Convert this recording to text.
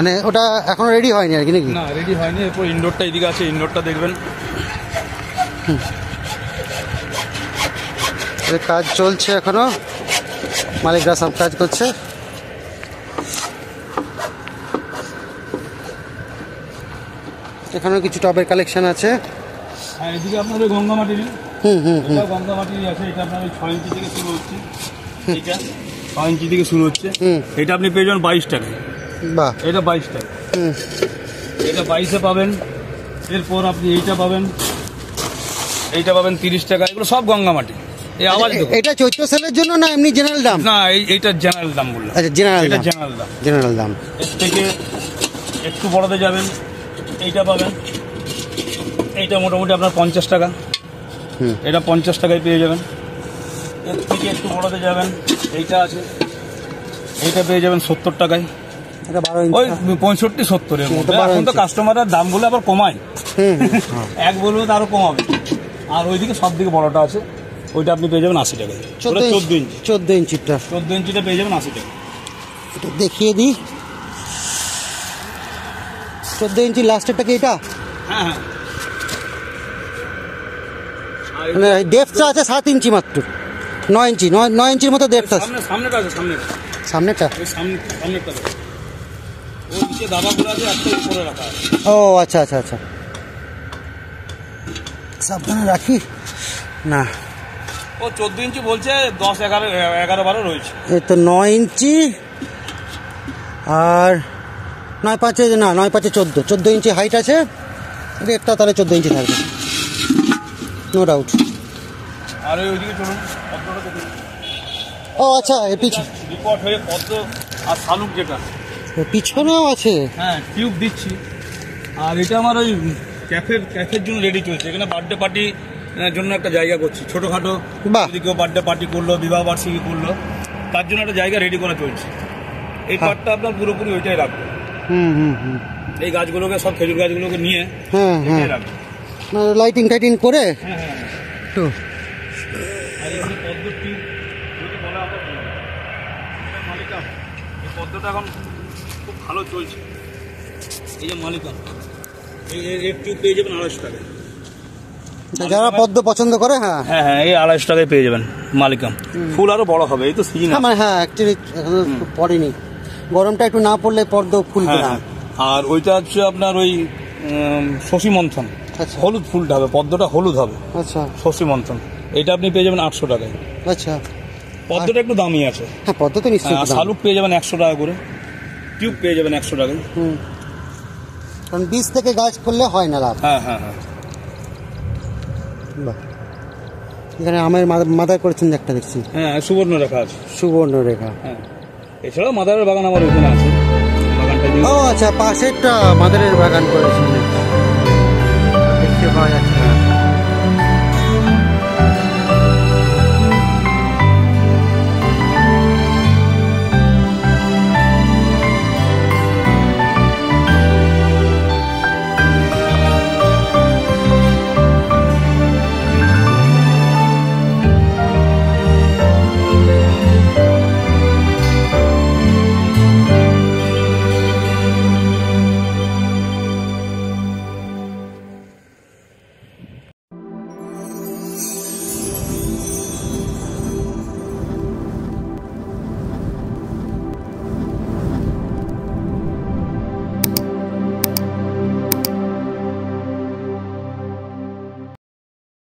মানে ওটা এখনো রেডি হয়নি আর কি নাকি? না রেডি হয়নি, এরপর ইনডোরটা এদিকে আছে, ইনডোরটা দেখবেন। কাজ চলছে এখনো, মালিকরা সব কাজ করছে। এখানেও কিছু টবের কালেকশন আছে। হ্যাঁ এদিকে আপনার ওই গঙ্গামাটির, গঙ্গামাটির আছে। এটা আপনার 6 ইঞ্চি থেকে শুরু হচ্ছে, এটা 6 ইঞ্চি থেকে শুরু হচ্ছে। এটা আপনি পেয়ে যাবেন 22 টাকা। বাহ, এটা 22 টাকা, এটা 22-এ পাবেন। এরপর আপনি এইটা পাবেন, এইটা পাবেন 30 টাকা। এগুলো সব গঙ্গামাটি। এই আওয়াজ এটা চৈত্র সেলের জন্য না এমনি জেনারেল দাম? না এইটা জেনারেল দাম বললাম। আচ্ছা জেনারেল দাম, জেনারেল দাম, জেনারেল দাম। এর থেকে একটু বড়তে যাবেন, এইটা পাবেন। এইটা মোটামুটি আপনার 50 টাকা, এটা 50 টাকায় পেয়ে যাবেন। এর থেকে একটু বড়তে যাবেন, এইটা আছে, এইটা পেয়ে যাবেন 70 টাকায়। ওই 65-70-এর মধ্যে। এখন তো কাস্টমাররা দামগুলো আবার কমায়, এক বলবো তো আরো কমাবে। আর ওইদিকে সব দিকে বড়টা আছে, ওইটা আপনি পেয়ে যাবেন 80 টাকায়। 14 ইঞ্চি, 14 ইঞ্চিটা, 14 ইঞ্চিটা পেয়ে যাবেন 80 টাকা। এটা দেখিয়ে দিই। 14 ইঞ্চি লাস্টেরটা কি এটা? হ্যাঁ হ্যাঁ, মানে ডেপথটা আছে 7 ইঞ্চি মাত্র, 9 ইঞ্চি, 9 ইঞ্চির মতো ডেপথ আছে। সামনেটা আছে, সামনেটা সামনেটা ওই নিচে দাবাগুলো আছে, একটা উপরে রাখা আছে। ও আচ্ছা আচ্ছা আচ্ছা, সাবধানে রাখি না। ও 14 ইঞ্চি বলছে, 10, 11, 12 রয়েছে। এই তো 9 ইঞ্চি আর 9-5, না 9-5 14 ইঞ্চি হাইট আছে। রেটটা তাহলে 14 ইঞ্চি থাকবে, নো ডাউট। আর ওইদিকে চলুন, পদ্মটা দেখুন। ও আচ্ছা, এর পিছনে রিপোর্ট হয়ে পদ্ম আর শালুক যেটা, পিছনেও আছে। হ্যাঁ টিউব দিচ্ছি। আর এটা আমার ওই ক্যাফের জন্য রেডি চলছে। এখানে বার্থডে পার্টি জন্য একটা জায়গা করছি, ছোটোখাটো। যদি কেউ বার্থডে পার্টি করলো, বিবাহ বার্ষিকী করলো, তার জন্য একটা জায়গা রেডি করা চলছে। এই পার্টটা আপনার পুরোপুরি ওইটাই রাখবো। এই গাছগুলোকে, সব খেজুর গাছগুলোকে নিয়ে রাখবো, লাইটিং টাইটিং করে। তো আর এখানে পদ্ম টিউব বলা আমরা মালিকাম। এই পদ্মটা এখন খুব ভালো চলছে। এই যে মালিকাম, এই টিউব পেয়ে যাবেন 250 টাকায়। যারা পদ্ম পছন্দ করে, হ্যাঁ হ্যাঁ হ্যাঁ, এই 250 টাকায় পেয়ে যাবেন মালিকাম। ফুল আরো বড় হবে, এই তো সিজন। হ্যাঁ অ্যাকচুয়ালি এখন পড়েনি, গরমটা একটু না পড়লে পদ্ম ফুলবে না। আর ওইটা হচ্ছে আপনার ওই শশী মন্থন, হলুদ ফুলটা হবে, পদ্মটা হলুদ হবে। আচ্ছা, শশী মন্থন, এটা আপনি পেয়ে যাবেন 800 টাকায়। আচ্ছা, পদ্মটা একটু দামি আছে। হ্যাঁ পদ্ম তো নিশ্চয়ই। শালুক পেয়ে যাবেন 100 টাকা করে, টিউব পেয়ে যাবেন 100 টাকায়। কারণ বীজ থেকে গাছ করলে হয় না লাভ। হ্যাঁ হ্যাঁ হ্যাঁ। বাহ, এখানে আমের মাদার করেছেন একটা দেখছি। হ্যাঁ সুবর্ণরেখা আছে, সুবর্ণরেখা। হ্যাঁ, এছাড়াও মাদারের বাগান আমার ওখানে আছে। বাগানটা ও আচ্ছা, পাশেরটা মাদারের বাগান করেছেন।